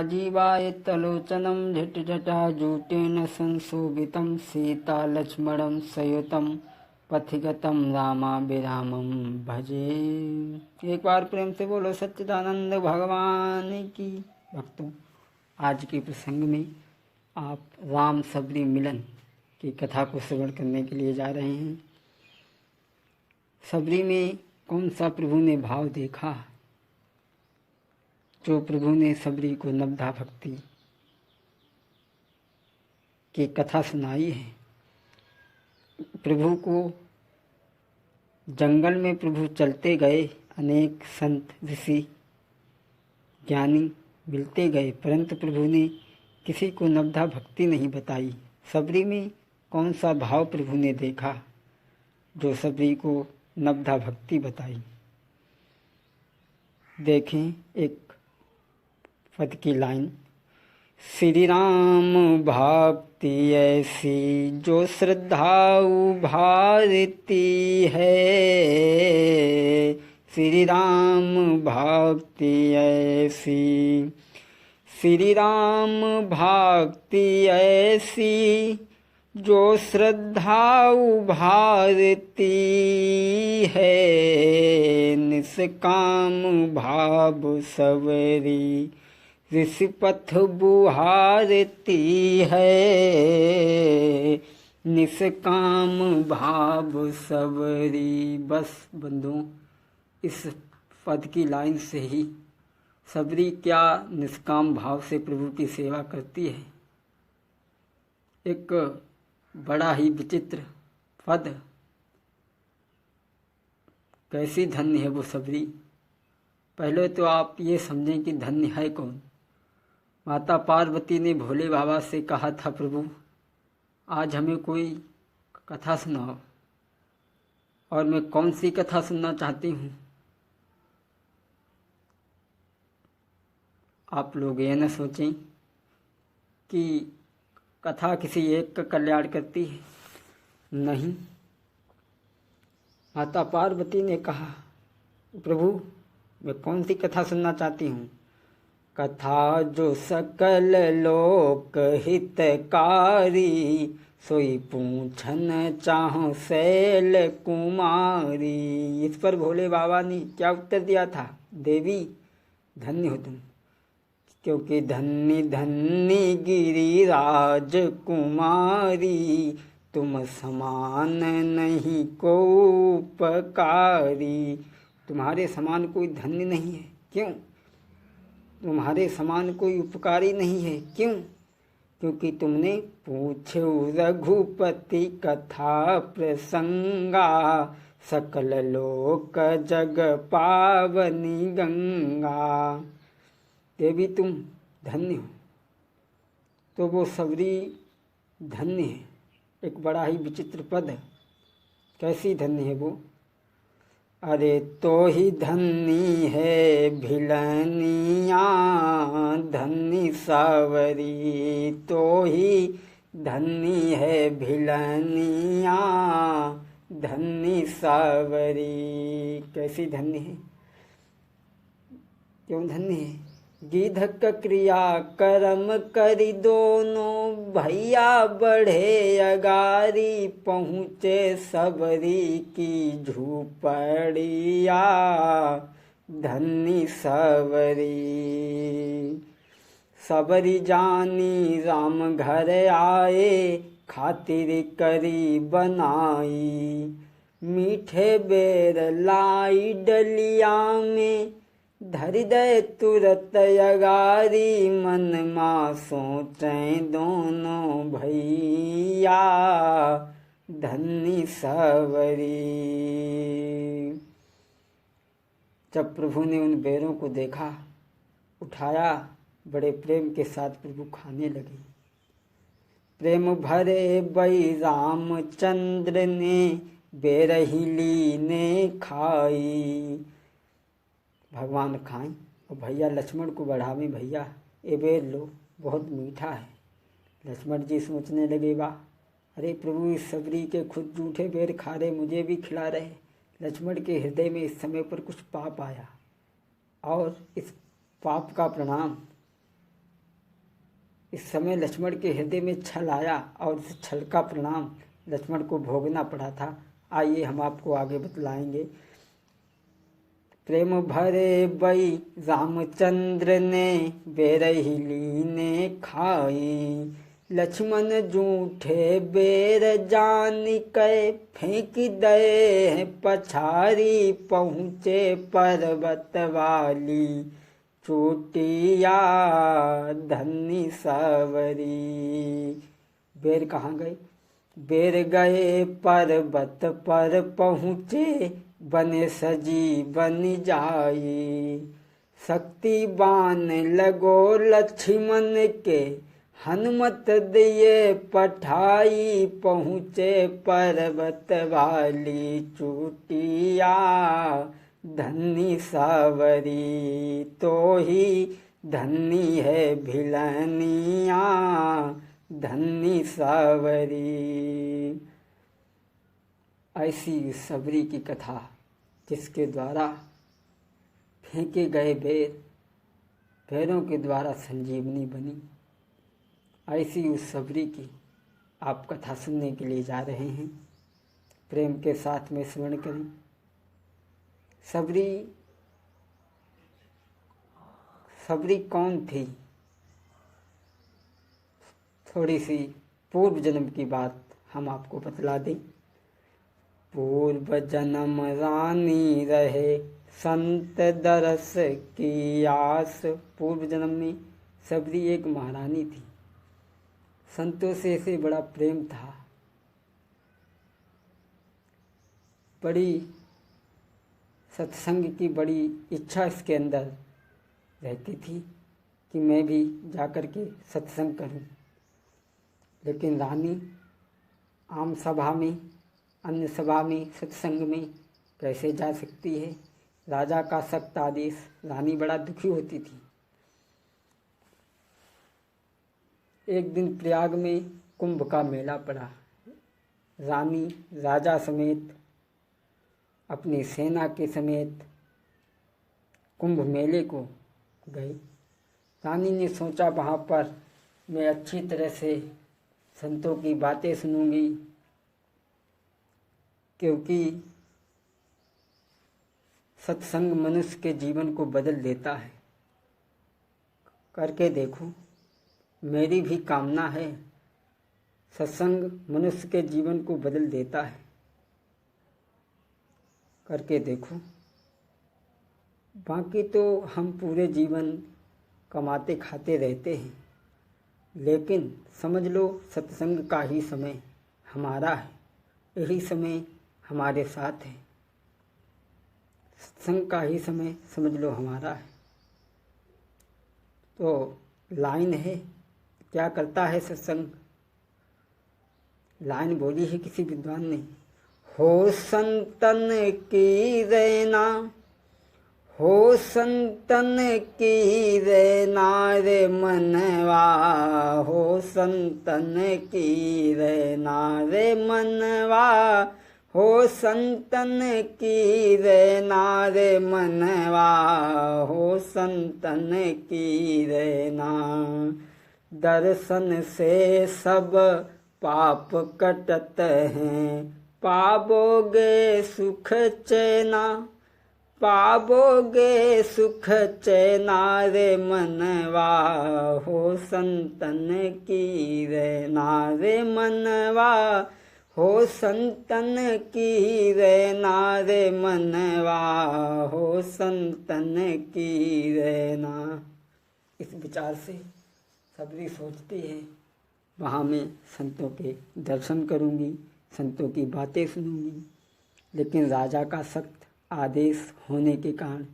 राजीवायतलोचनं झटिझटाजूटेन संशोभितं सीतालक्ष्मणं सयुतं पथिगतं रामाभिरामं भजे। एक बार प्रेम से बोलो सच्चिदानंद भगवान की। भक्तों, आज के प्रसंग में आप राम सबरी मिलन की कथा को श्रवण करने के लिए जा रहे हैं। सबरी में कौन सा प्रभु ने भाव देखा? जो प्रभु ने सबरी को नवधा भक्ति की कथा सुनाई है। प्रभु को जंगल में प्रभु चलते गए, अनेक संत ऋषि ज्ञानी मिलते गए, परंतु प्रभु ने किसी को नवधा भक्ति नहीं बताई। सबरी में कौन सा भाव प्रभु ने देखा जो सबरी को नवधा भक्ति बताई? देखें एक पद की लाइन। श्री राम भक्ति ऐसी जो श्रद्धा उभारती है, श्री राम भक्ति ऐसी, श्री राम भक्ति ऐसी जो श्रद्धा उभारती है, निष्काम भाव सबरी ऋषि पथ बुहारती है, निष्काम भाव सबरी। बस बंधुओं, इस पद की लाइन से ही सबरी क्या निष्काम भाव से प्रभु की सेवा करती है। एक बड़ा ही विचित्र पद। कैसी धन्य है वो सबरी। पहले तो आप ये समझें कि धन्य है कौन। माता पार्वती ने भोले बाबा से कहा था, प्रभु आज हमें कोई कथा सुनाओ। और मैं कौन सी कथा सुनना चाहती हूँ। आप लोग ये न सोचें कि कथा किसी एक का कल्याण करती है। नहीं, माता पार्वती ने कहा, प्रभु मैं कौन सी कथा सुनना चाहती हूँ। कथा जो सकल लोक हितकारी, सोई पूछन चाहो शैल कुमारी। इस पर भोले बाबा ने क्या उत्तर दिया था? देवी धन्य हो तुम, क्योंकि धन्य धन्य गिरिराज कुमारी, तुम समान नहीं को उपकारी। तुम्हारे समान कोई धन्य नहीं है। क्यों? तुम्हारे समान कोई उपकारी नहीं है। क्यों? क्योंकि तुमने पूछो रघुपति कथा प्रसंगा, सकल लोक जग पावनी गंगा। देवी तुम धन्य हो। तो वो सबरी धन्य है। एक बड़ा ही विचित्र पद है। कैसी धन्य है वो? अरे तो ही धन्य है भिलनिया, धन्य सावरी। तो ही धन्य है भिलनिया, धन्य सावरी। कैसी धन्य है? क्यों धन्य है? गिधक क्रिया कर्म करी दोनों, भैया बढ़े अगारी, पहुँचे सबरी की झूपड़िया, धन्य सबरी। सबरी जानी राम घर आए, खातिर करी बनाई, मीठे बेर लाई डलिया में, धरि दे तुरत अगारी, मन मा सोचें दोनों भैया, धन्य सबरी। जब प्रभु ने उन बेरों को देखा, उठाया, बड़े प्रेम के साथ प्रभु खाने लगे। प्रेम भरे बई रामचंद्र ने, बेरहिली ने खाई। भगवान खाएं और भैया लक्ष्मण को बढ़ावें। भैया ये बेर लो, बहुत मीठा है। लक्ष्मण जी सोचने लगे, वाह, अरे प्रभु इस सबरी के खुद जूठे बेर खा रहे, मुझे भी खिला रहे। लक्ष्मण के हृदय में इस समय पर कुछ पाप आया और इस पाप का प्रणाम इस समय लक्ष्मण के हृदय में छल आया और उस छल का परिणाम लक्ष्मण को भोगना पड़ा था। आइए हम आपको आगे बतलाएंगे। प्रेम भरे बई रामचंद्र ने बेरहिली ने खाई, लक्ष्मण जूठे बेर जान के फेंक दे पछारी, पहुँचे पर्वत वाली चोटिया धन्य सवरी। बेर कहाँ गए? बेर गए पर्वत पर पहुँचे, बने सजी बन जाई, शक्तिवान लगो लक्ष्मण के हनुमत दिए पठाई, पहुँचे पर्वत वाली चोटिया धन्य सवरी, तो ही धन्य है भिलनिया धन्य सवरी। ऐसी सबरी की कथा जिसके द्वारा फेंके गए बेरों के द्वारा संजीवनी बनी, ऐसी उस सबरी की आप कथा सुनने के लिए जा रहे हैं। प्रेम के साथ में स्मरण करें। सबरी कौन थी? थोड़ी सी पूर्व जन्म की बात हम आपको बतला दें। पूर्व जन्म रानी रहे संत दरस की आस। पूर्व जन्म में सबरी एक महारानी थी, संतों से बड़ा प्रेम था, बड़ी सत्संग की बड़ी इच्छा इसके अंदर रहती थी कि मैं भी जाकर के सत्संग करूं। लेकिन रानी आम सभा में, अन्य सभा में, सत्संग में कैसे जा सकती है? राजा का सख्त आदेश। रानी बड़ा दुखी होती थी। एक दिन प्रयाग में कुंभ का मेला पड़ा। रानी राजा समेत अपनी सेना के समेत कुंभ मेले को गई। रानी ने सोचा वहाँ पर मैं अच्छी तरह से संतों की बातें सुनूंगी, क्योंकि सत्संग मनुष्य के जीवन को बदल देता है। करके देखो, मेरी भी कामना है। सत्संग मनुष्य के जीवन को बदल देता है। करके देखो। बाकी तो हम पूरे जीवन कमाते खाते रहते हैं, लेकिन समझ लो सत्संग का ही समय हमारा है। यही समय हमारे साथ है। सत्संग का ही समय समझ लो हमारा है। तो लाइन है, क्या करता है सत्संग? लाइन बोली है किसी विद्वान ने, हो संतन की रहना, हो संतन की रहना रे मनवा, हो संतन की रहना रे मनवा, हो संतन की रहना रे मनवा, हो संतन की रहना। दर्शन से सब पाप कटत हैं, पाबोगे सुख चैना, पाबोगे सुख चैना रे मनवा, हो संतन की रहना रे मनवा, हो संतन की रहना रे मनवा, हो संतन की रहना। इस विचार से सबरी सोचती है, वहाँ मैं संतों के दर्शन करूँगी, संतों की बातें सुनूंगी। लेकिन राजा का सख्त आदेश होने के कारण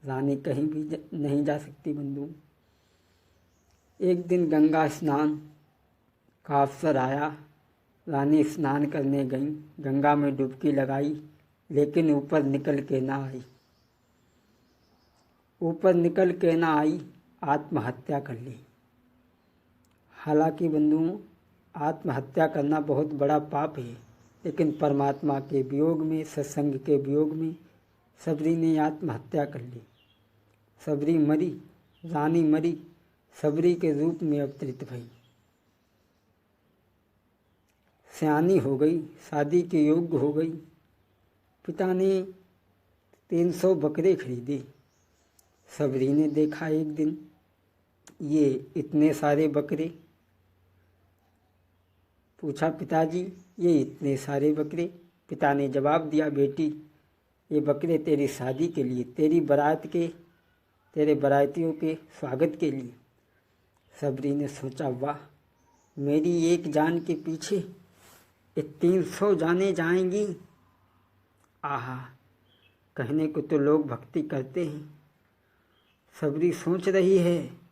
रानी कहीं भी नहीं जा सकती। बंधु, एक दिन गंगा स्नान का अवसर आया। रानी स्नान करने गई, गंगा में डुबकी लगाई, लेकिन ऊपर निकल के ना आई। ऊपर निकल के ना आई, आत्महत्या कर ली। हालांकि बंधुओं, आत्महत्या करना बहुत बड़ा पाप है, लेकिन परमात्मा के वियोग में, सत्संग के वियोग में सबरी ने आत्महत्या कर ली। सबरी मरी, रानी मरी, सबरी के रूप में अवतरित भई। सयानी हो गई, शादी के योग्य हो गई। पिता ने 300 बकरे खरीदे। सबरी ने देखा एक दिन, ये इतने सारे बकरे। पूछा, पिताजी ये इतने सारे बकरे? पिता ने जवाब दिया, बेटी ये बकरे तेरी शादी के लिए, तेरी बारात के, तेरे बारातियों के स्वागत के लिए। सबरी ने सोचा, वाह, मेरी एक जान के पीछे ये 300 जाने जाएंगी। आहा, कहने को तो लोग भक्ति करते हैं। सबरी सोच रही है